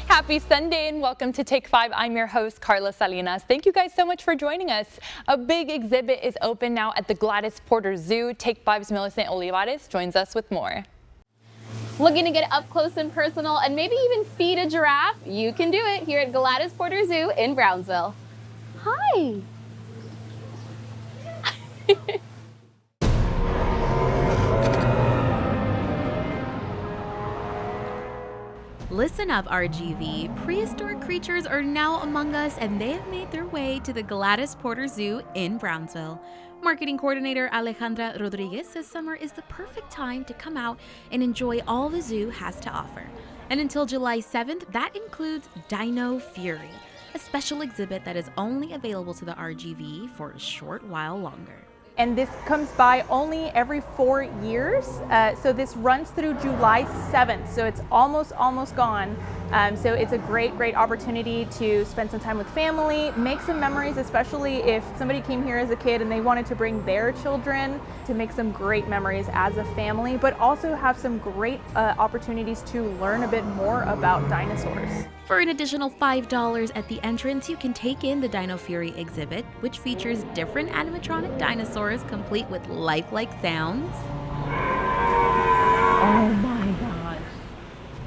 Happy Sunday and welcome to Take 5. I'm your host, Carla Salinas. Thank you guys so much for joining us. A big exhibit is open now at the Gladis Porter Zoo. Take 5's Millicent Olivares joins us with more. Looking to get up close and personal and maybe even feed a giraffe? You can do it here at Gladis Porter Zoo in Brownsville. Hi. Listen up, RGV. Prehistoric creatures are now among us, and they have made their way to the Gladis Porter Zoo in Brownsville. Marketing coordinator Alejandra Rodriguez says summer is the perfect time to come out and enjoy all the zoo has to offer. And until July 7th, that includes Dino Fury, a special exhibit that is only available to the RGV for a short while longer. And this comes by only every 4 years. So this runs through July 7th. So it's almost gone. So it's a great opportunity to spend some time with family, make some memories, especially if somebody came here as a kid and they wanted to bring their children, to make some great memories as a family, but also have some great opportunities to learn a bit more about dinosaurs. For an additional $5 at the entrance, you can take in the Dino Fury exhibit, which features different animatronic dinosaurs complete with lifelike sounds. Oh my gosh.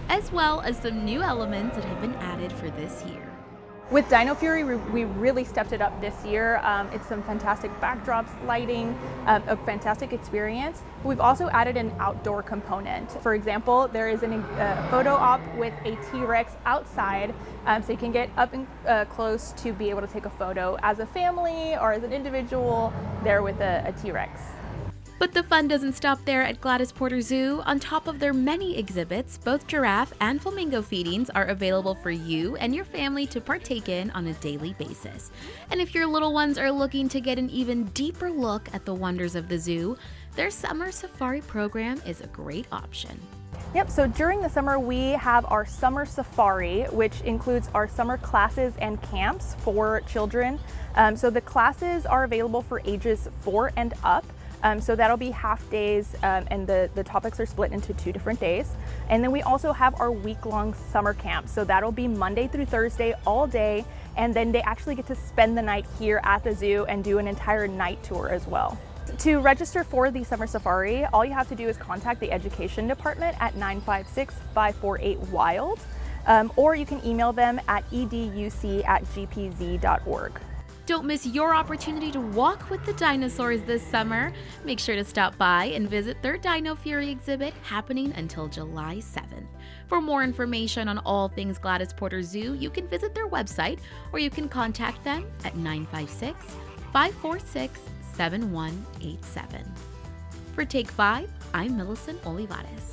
As well as some new elements that have been added for this year. With Dino Fury, we really stepped it up this year. It's some fantastic backdrops, lighting, a fantastic experience. We've also added an outdoor component. For example, there is a photo op with a T-Rex outside, so you can get up and close to be able to take a photo as a family or as an individual there with a T-Rex. But the fun doesn't stop there at Gladis Porter Zoo. On top of their many exhibits, both giraffe and flamingo feedings are available for you and your family to partake in on a daily basis. And if your little ones are looking to get an even deeper look at the wonders of the zoo, their summer safari program is a great option. Yep, so during the summer we have our summer safari, which includes our summer classes and camps for children. So the classes are available for ages 4 and up. So that'll be half days, and the topics are split into 2 different days. And then we also have our week-long summer camp. So that'll be Monday through Thursday all day, and then they actually get to spend the night here at the zoo and do an entire night tour as well. To register for the summer safari, all you have to do is contact the education department at 956-548-WILD, or you can email them at educ@gpz.org. Don't miss your opportunity to walk with the dinosaurs this summer. Make sure to stop by and visit their Dino Fury exhibit happening until July 7th. For more information on all things Gladis Porter Zoo, you can visit their website or you can contact them at 956-546-7187. For Take 5, I'm Millicent Olivares.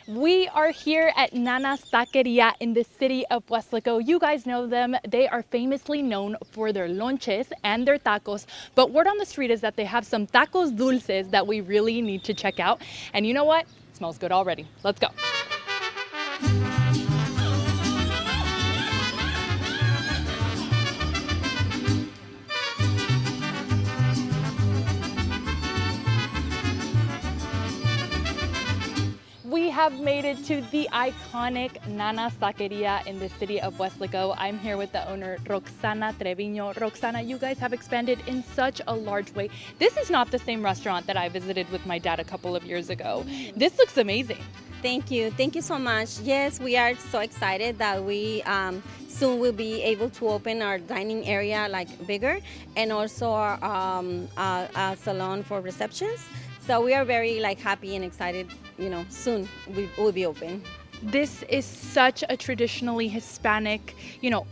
We are here at Nana's Taqueria in the city of Weslaco. You guys know them. They are famously known for their lonches and their tacos, but word on the street is that they have some tacos dulces that we really need to check out. And you know what? It smells good already. Let's go. We have made it to the iconic Nana's Taqueria in the city of Weslaco. I'm here with the owner, Roxana Treviño. Roxana, you guys have expanded in such a large way. This is not the same restaurant that I visited with my dad a couple of years ago. This looks amazing. Thank you so much. Yes, we are so excited that we soon will be able to open our dining area bigger, and also our salon for receptions. So we are very happy and excited, soon we will be open. This is such a traditionally Hispanic,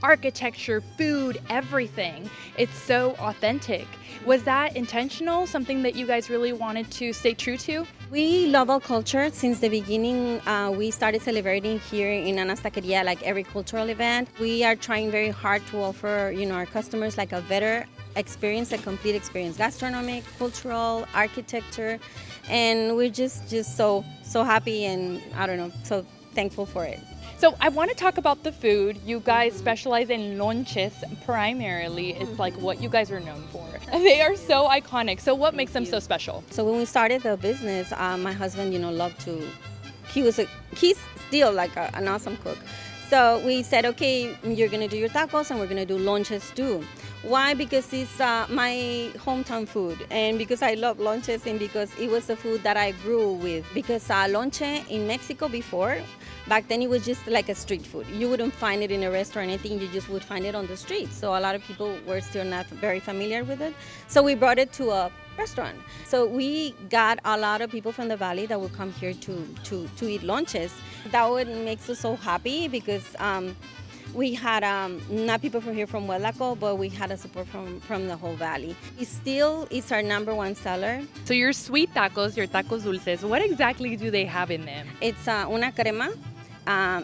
architecture, food, everything. It's so authentic. Was that intentional? Something that you guys really wanted to stay true to? We love our culture. Since the beginning, we started celebrating here in Anasta every cultural event. We are trying very hard to offer, our customers a better experience, a complete experience, gastronomic, cultural, architecture, and we're just so happy and so thankful for it. So I want to talk about the food. You guys specialize in lonches primarily. It's like what you guys are known for. They are so iconic. So what makes them so special? So when we started the business, my husband, loved to. He's still like an awesome cook. So we said, okay, you're gonna do your tacos and we're gonna do lonches too. Why? Because it's my hometown food, and because I love lonches, and because it was the food that I grew with. Because lonche in Mexico before, back then it was just like a street food. You wouldn't find it in a restaurant or anything, you just would find it on the street. So a lot of people were still not very familiar with it. So we brought it to a restaurant. So we got a lot of people from the valley that would come here to eat lonches. That what makes us so happy, because we had not people from here from Huelaco, but we had a support from the whole valley. It still is our #1 seller. So your sweet tacos, your tacos dulces, what exactly do they have in them? It's una crema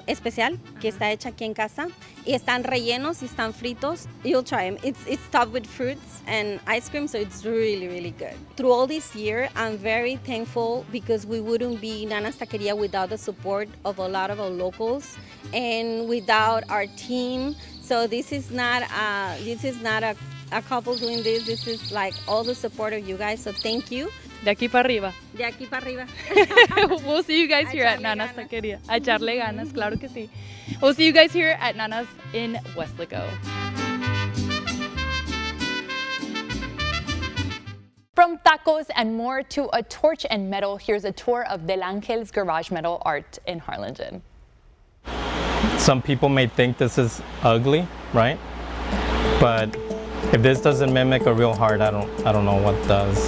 especial que está hecha aquí en casa, y están rellenos y están fritos. You'll try them. It's topped with fruits and ice cream, so it's really, really good. Through all this year, I'm very thankful, because we wouldn't be Nana's Taqueria without the support of a lot of our locals and without our team. So this is not a couple doing this. This is like all the support of you guys. So thank you. De aquí para arriba. De aquí para arriba. We'll see you guys here at Nana's Taqueria. A echarle ganas, claro que sí. We'll see you guys here at Nana's in Weslaco. From tacos and more to a torch and metal, here's a tour of Del Angel's garage metal art in Harlingen. Some people may think this is ugly, right? But if this doesn't mimic a real heart, I don't know what does.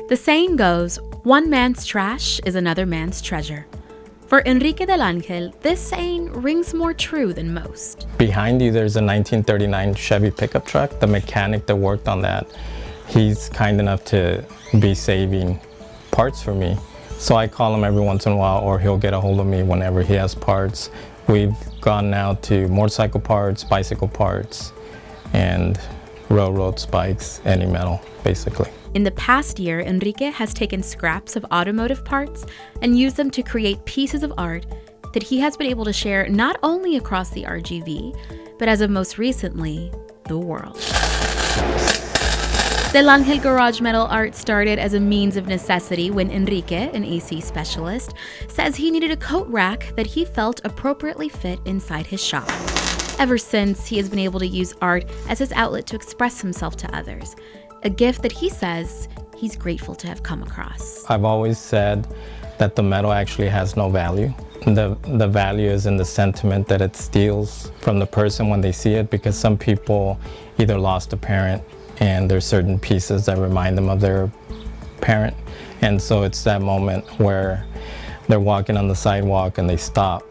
The saying goes, one man's trash is another man's treasure. For Enrique Del Angel, this saying rings more true than most. Behind you, there's a 1939 Chevy pickup truck. The mechanic that worked on that, he's kind enough to be saving parts for me. So I call him every once in a while, or he'll get a hold of me whenever he has parts. We've gone now to motorcycle parts, bicycle parts, and railroad spikes, any metal, basically. In the past year, Enrique has taken scraps of automotive parts and used them to create pieces of art that he has been able to share not only across the RGV, but as of most recently, the world. Del Angel garage metal art started as a means of necessity when Enrique, an AC specialist, says he needed a coat rack that he felt appropriately fit inside his shop. Ever since, he has been able to use art as his outlet to express himself to others, a gift that he says he's grateful to have come across. I've always said that the metal actually has no value. The value is in the sentiment that it steals from the person when they see it, because some people either lost a parent and there's certain pieces that remind them of their parent. And so it's that moment where they're walking on the sidewalk and they stop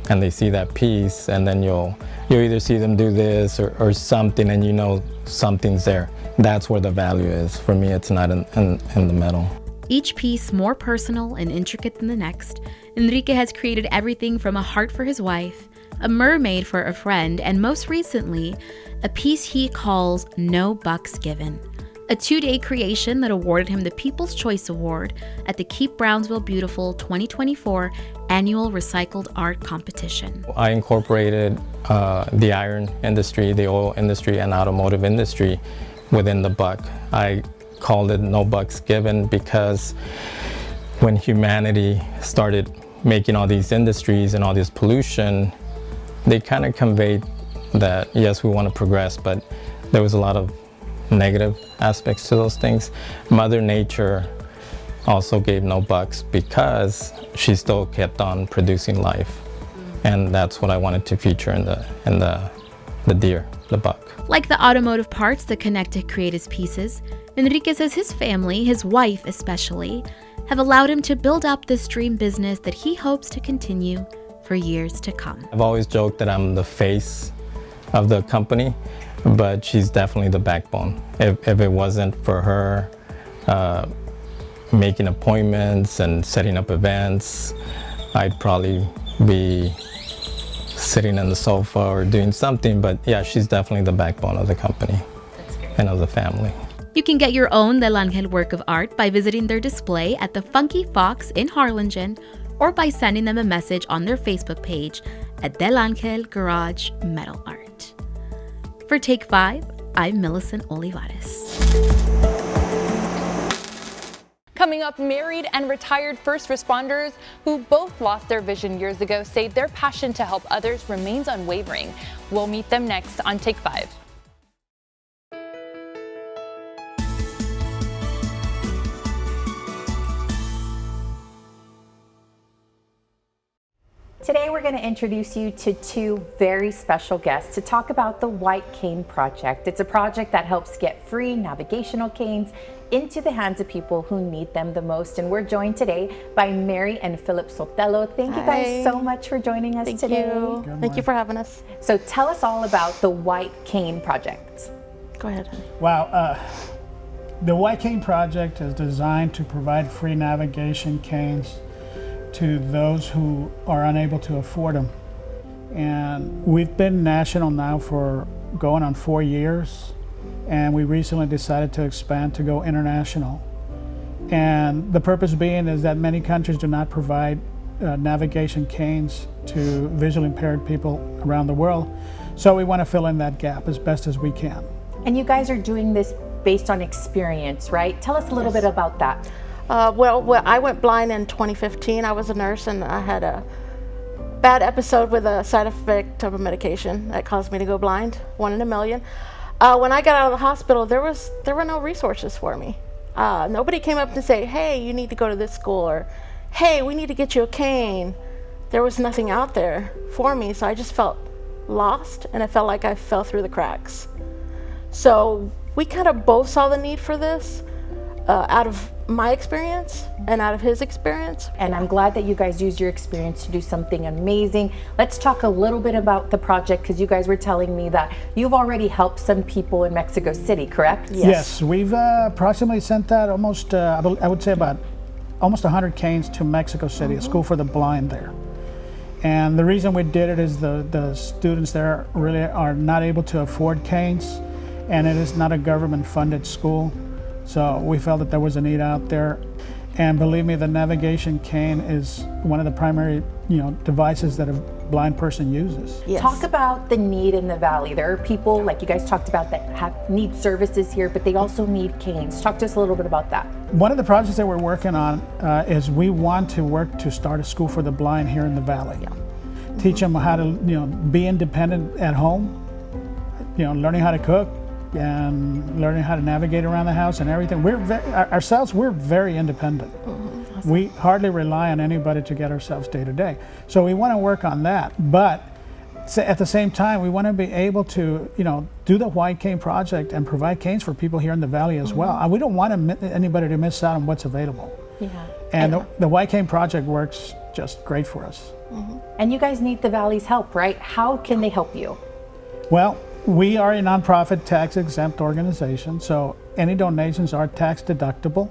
and they see that piece, and then you'll either see them do this or something, and you know something's there. That's where the value is. For me, it's not in the metal. Each piece more personal and intricate than the next, Enrique has created everything from a heart for his wife, a mermaid for a friend, and most recently, a piece he calls No Bucks Given, a 2-day creation that awarded him the People's Choice Award at the Keep Brownsville Beautiful 2024 annual recycled art competition. I incorporated the iron industry, the oil industry, and automotive industry within the buck. I called it No Bucks Given because when humanity started making all these industries and all this pollution, they kind of conveyed that, yes, we want to progress, but there was a lot of negative aspects to those things. Mother Nature also gave no bucks because she still kept on producing life. And that's what I wanted to feature in the deer, the buck. Like the automotive parts that connect to create his pieces, Enrique says his family, his wife especially, have allowed him to build up this dream business that he hopes to continue for years to come. I've always joked that I'm the face of the company, but she's definitely the backbone. If it wasn't for her making appointments and setting up events, I'd probably be sitting on the sofa or doing something. But yeah, she's definitely the backbone of the company and of the family. You can get your own Del Angel work of art by visiting their display at the Funky Fox in Harlingen or by sending them a message on their Facebook page at Del Angel Garage Metal Art. For Take 5, I'm Millicent Olivares. Coming up, married and retired first responders who both lost their vision years ago say their passion to help others remains unwavering. We'll meet them next on Take 5. Today we're going to introduce you to two very special guests to talk about the White Cane Project. It's a project that helps get free navigational canes into the hands of people who need them the most. And we're joined today by Mary and Philip Sotelo. Thank you guys so much for joining us today. Thank you for having us. So tell us all about the White Cane Project. Go ahead. Wow. The White Cane Project is designed to provide free navigation canes to those who are unable to afford them. And we've been national now for going on 4 years, and we recently decided to expand to go international. And the purpose being is that many countries do not provide navigation canes to visually impaired people around the world. So we want to fill in that gap as best as we can. And you guys are doing this based on experience, right? Tell us a little bit about that. Well, I went blind in 2015. I was a nurse and I had a bad episode with a side effect of a medication that caused me to go blind, 1 in a million. When I got out of the hospital, there were no resources for me. Nobody came up to say, hey, you need to go to this school, or hey, we need to get you a cane. There was nothing out there for me, so I just felt lost, and I felt like I fell through the cracks. So we kind of both saw the need for this out of my experience and out of his experience. And I'm glad that you guys used your experience to do something amazing. Let's talk a little bit about the project, because you guys were telling me that you've already helped some people in Mexico City, correct? Yes, we've approximately sent out almost, I would say about almost 100 canes to Mexico City, a school for the blind there. And the reason we did it is the students there really are not able to afford canes, and it is not a government funded school. So we felt that there was a need out there. And believe me, the navigation cane is one of the primary, devices that a blind person uses. Yes. Talk about the need in the valley. There are people, like you guys talked about, that need services here, but they also need canes. Talk to us a little bit about that. One of the projects that we're working on is we want to work to start a school for the blind here in the valley. Yeah. Teach them how to, be independent at home, learning how to cook, and learning how to navigate around the house and everything. We're very independent. Mm-hmm. Awesome. We hardly rely on anybody to get ourselves day to day. So we want to work on that, but at the same time, we want to be able to, do the White Cane Project and provide canes for people here in the valley as well. And we don't want anybody to miss out on what's available. Yeah. And the White Cane Project works just great for us. Mm-hmm. And you guys need the valley's help, right? How can they help you? Well, we are a nonprofit tax-exempt organization, so any donations are tax deductible.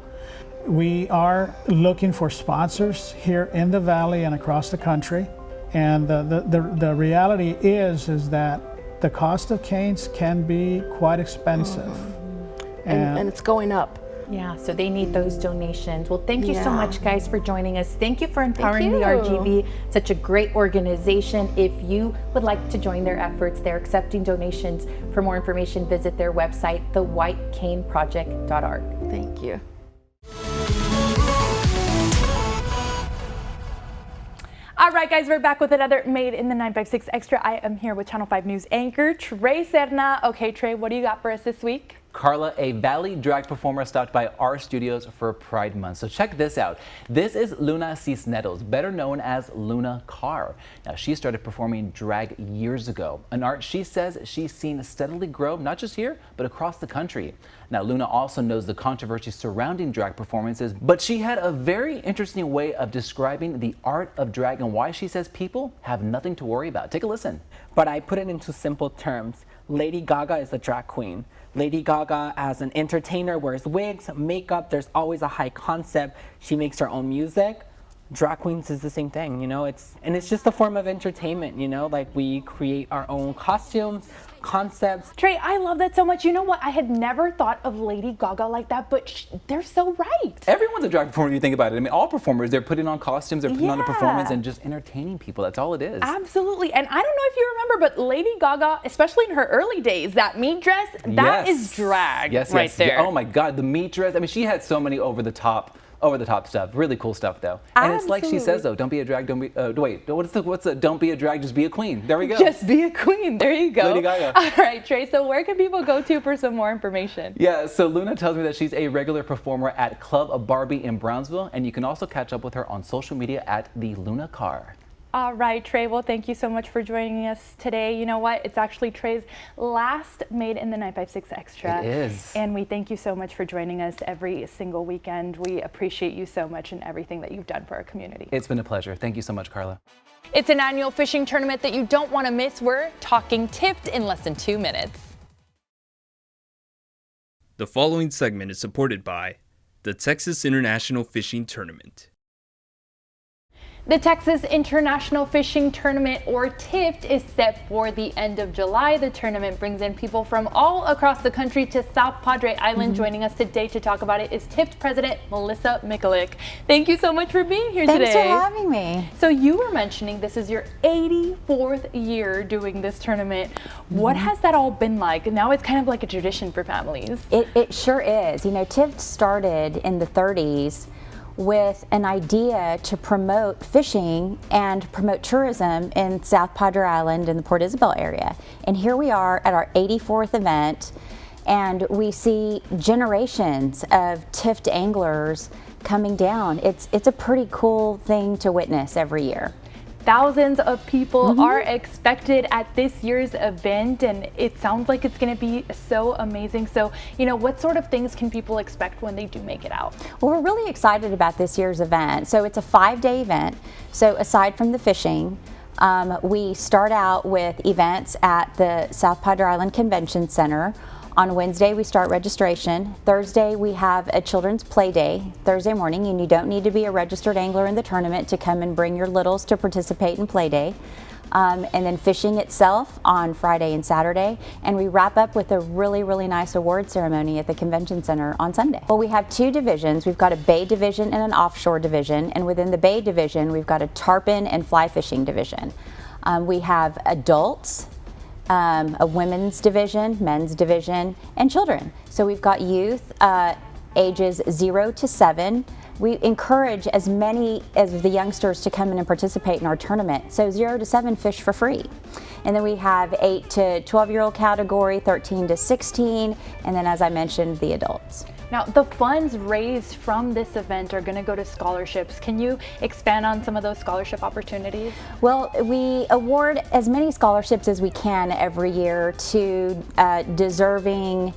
We are looking for sponsors here in the valley and across the country. And the reality is that the cost of canes can be quite expensive. Mm-hmm. And it's going up. Yeah, so they need those donations. Well, thank you so much, guys, for joining us. Thank you for empowering the RGV, such a great organization. If you would like to join their efforts, they're accepting donations. For more information, visit their website, thewhitecaneproject.org. Thank you. All right, guys, we're back with another Made in the 956 Extra. I am here with Channel 5 News anchor Trey Serna. Okay, Trey, what do you got for us this week? Carla, a Valley drag performer stopped by our studios for Pride Month. So check this out. This is Luna Cisneros, better known as Luna Carr. Now, she started performing drag years ago, an art she says she's seen steadily grow, not just here, but across the country. Now, Luna also knows the controversy surrounding drag performances, but she had a very interesting way of describing the art of drag and why she says people have nothing to worry about. Take a listen. But I put it into simple terms. Lady Gaga is a drag queen. Lady Gaga, as an entertainer, wears wigs, makeup. There's always a high concept. She makes her own music. drag queens is the same thing, you know, it's just a form of entertainment, you know, like we create our own costumes, concepts. Trey, I love that so much. You know what? I had never thought of Lady Gaga like that, but they're so right. Everyone's a drag performer if you think about it. I mean, all performers, they're putting on costumes, they're putting on a performance and just entertaining people. That's all it is. Absolutely. And I don't know if you remember, but Lady Gaga, especially in her early days, that meat dress, that is drag right there. Yeah. Oh my God, the meat dress. I mean, she had so many over the top stuff. Really cool stuff though. And it's like she says though, don't be a drag, don't be, wait, what's the don't be a drag, just be a queen. There we go. Just be a queen. There you go. Lady Gaga. All right, Trey, so where can people go to for some more information? Yeah, so Luna tells me that she's a regular performer at Club Barbie in Brownsville, and you can also catch up with her on social media at the Luna Car. All right, Trey, well, thank you so much for joining us today. You know what? It's actually Trey's last Made in the 956 Extra. It is. And we thank you so much for joining us every single weekend. We appreciate you so much and everything that you've done for our community. It's been a pleasure. Thank you so much, Carla. It's an annual fishing tournament that you don't want to miss. We're talking tipped in less than 2 minutes. The following segment is supported by the Texas International Fishing Tournament. The Texas International Fishing Tournament, or TIFT, is set for the end of July. The tournament brings in people from all across the country to South Padre Island. Joining us today to talk about it is TIFT President Melissa Mikulik. Thank you so much for being here today. Thanks for having me. So you were mentioning this is your 84th year doing this tournament. What has that all been like? Now it's kind of like a tradition for families. It sure is. You know, TIFT started in the 30s with an idea to promote fishing and promote tourism in South Padre Island in the Port Isabel area. And here we are at our 84th event, and we see generations of TIFT anglers coming down. It's a pretty cool thing to witness every year. Thousands of people are expected at this year's event, and it sounds like it's going to be so amazing. So, you know, what sort of things can people expect when they do make it out? Well, we're really excited about this year's event. So it's a 5-day event. So aside from the fishing, we start out with events at the South Padre Island Convention Center. On Wednesday, we start registration. Thursday, we have a children's play day Thursday morning, and you don't need to be a registered angler in the tournament to come and bring your littles to participate in play day. And then fishing itself on Friday and Saturday. And we wrap up with a really, really nice award ceremony at the Convention Center on Sunday. Well, we have 2 divisions. We've got a bay division and an offshore division. And within the bay division, we've got a tarpon and fly fishing division. We have adults, a women's division, men's division, and children. So we've got youth ages 0 to 7. We encourage as many of the youngsters to come in and participate in our tournament. So 0 to 7 fish for free. And then we have 8 to 12-year-old category, 13 to 16, and then as I mentioned, the adults. Now, the funds raised from this event are going to go to scholarships. Can you expand on some of those scholarship opportunities? Well, we award as many scholarships as we can every year to deserving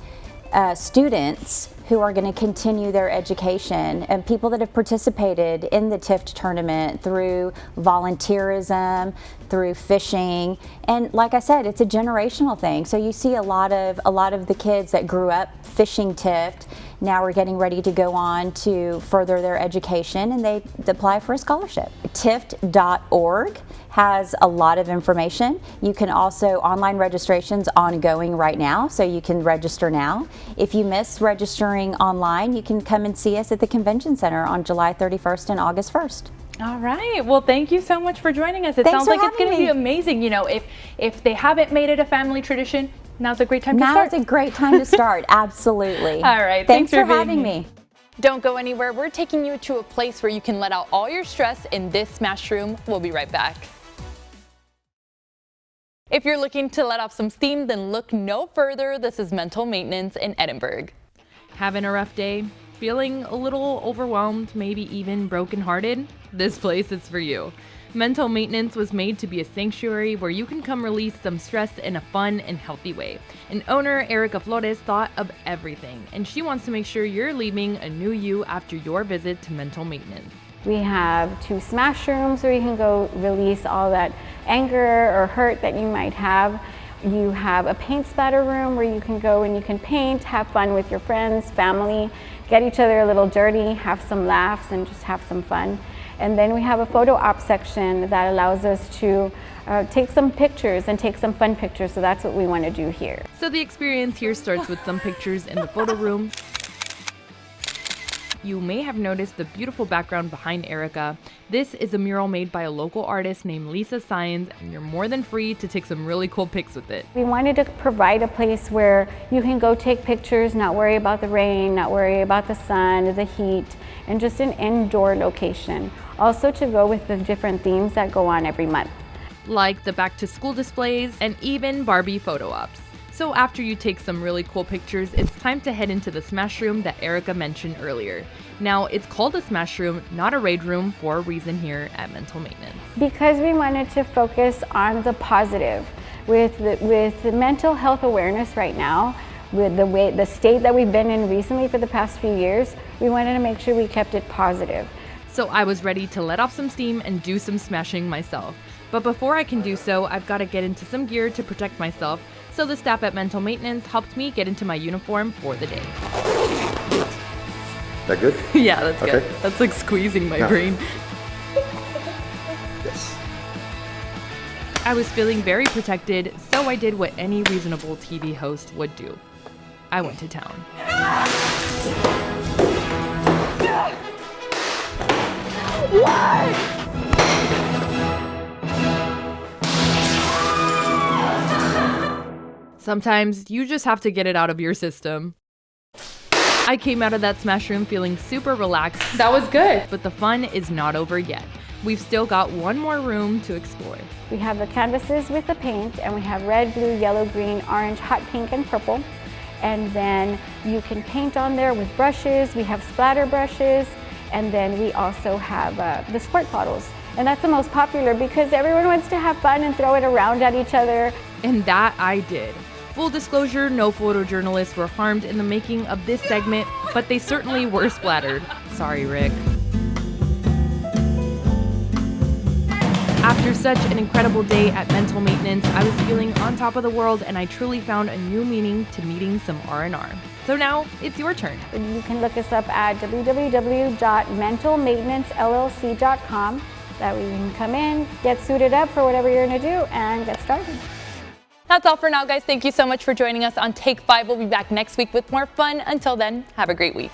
students who are going to continue their education, and people that have participated in the TIFT tournament through volunteerism, through fishing, and like I said, it's a generational thing. So you see a lot of the kids that grew up fishing TIFT now are getting ready to go on to further their education, and they apply for a scholarship. TIFT.org has a lot of information. You can also, online registration's ongoing right now, so you can register now. If you miss registering online, you can come and see us at the Convention Center on July 31st and August 1st. All right. Well, thank you so much for joining us. It sounds like it's going to be amazing. You know, if they haven't made it a family tradition, now's a great time to start. Now's a great time to start. Absolutely. All right. Thanks for having me. Don't go anywhere. We're taking you to a place where you can let out all your stress in this smash room. We'll be right back. If you're looking to let off some steam, then look no further. This is Mental Maintenance in Edinburgh. Having a rough day? Feeling a little overwhelmed, maybe even brokenhearted? This place is for you. Mental Maintenance was made to be a sanctuary where you can come release some stress in a fun and healthy way. And owner Erica Flores thought of everything, and she wants to make sure you're leaving a new you after your visit to Mental Maintenance. We have 2 smash rooms where you can go release all that anger or hurt that you might have. You have a paint splatter room where you can go and you can paint, have fun with your friends, family, get each other a little dirty, have some laughs and just have some fun. And then we have a photo op section that allows us to take some pictures and take some fun pictures. So that's what we want to do here. So the experience here starts with some pictures in the photo room. You may have noticed the beautiful background behind Erica. This is a mural made by a local artist named Lisa Sines, and you're more than free to take some really cool pics with it. We wanted to provide a place where you can go take pictures, not worry about the rain, not worry about the sun, the heat, and just an indoor location. Also to go with the different themes that go on every month. Like the back to school displays and even Barbie photo ops. So after you take some really cool pictures, it's time to head into the smash room that Erica mentioned earlier. Now, it's called a smash room, not a raid room, for a reason here at Mental Maintenance. Because we wanted to focus on the positive. With the mental health awareness right now, with the state that we've been in recently for the past few years, we wanted to make sure we kept it positive. So I was ready to let off some steam and do some smashing myself. But before I can do so, I've got to get into some gear to protect myself. So the staff at Mental Maintenance helped me get into my uniform for the day. That good? Yeah, that's Okay. good. That's like squeezing my brain. Yes. I was feeling very protected, so I did what any reasonable TV host would do. I went to town. What? Sometimes you just have to get it out of your system. I came out of that smash room feeling super relaxed. That was good. But the fun is not over yet. We've still got one more room to explore. We have the canvases with the paint, and we have red, blue, yellow, green, orange, hot pink, and purple. And then you can paint on there with brushes. We have splatter brushes, and then we also have the squirt bottles. And that's the most popular because everyone wants to have fun and throw it around at each other. And that I did. Full disclosure, no photojournalists were harmed in the making of this segment, but they certainly were splattered. Sorry, Rick. After such an incredible day at Mental Maintenance, I was feeling on top of the world, and I truly found a new meaning to meeting some R&R. So now it's your turn. You can look us up at www.mentalmaintenancellc.com. That way you can come in, get suited up for whatever you're going to do, and get started. That's all for now, guys. Thank you so much for joining us on Take 5. We'll be back next week with more fun. Until then, have a great week.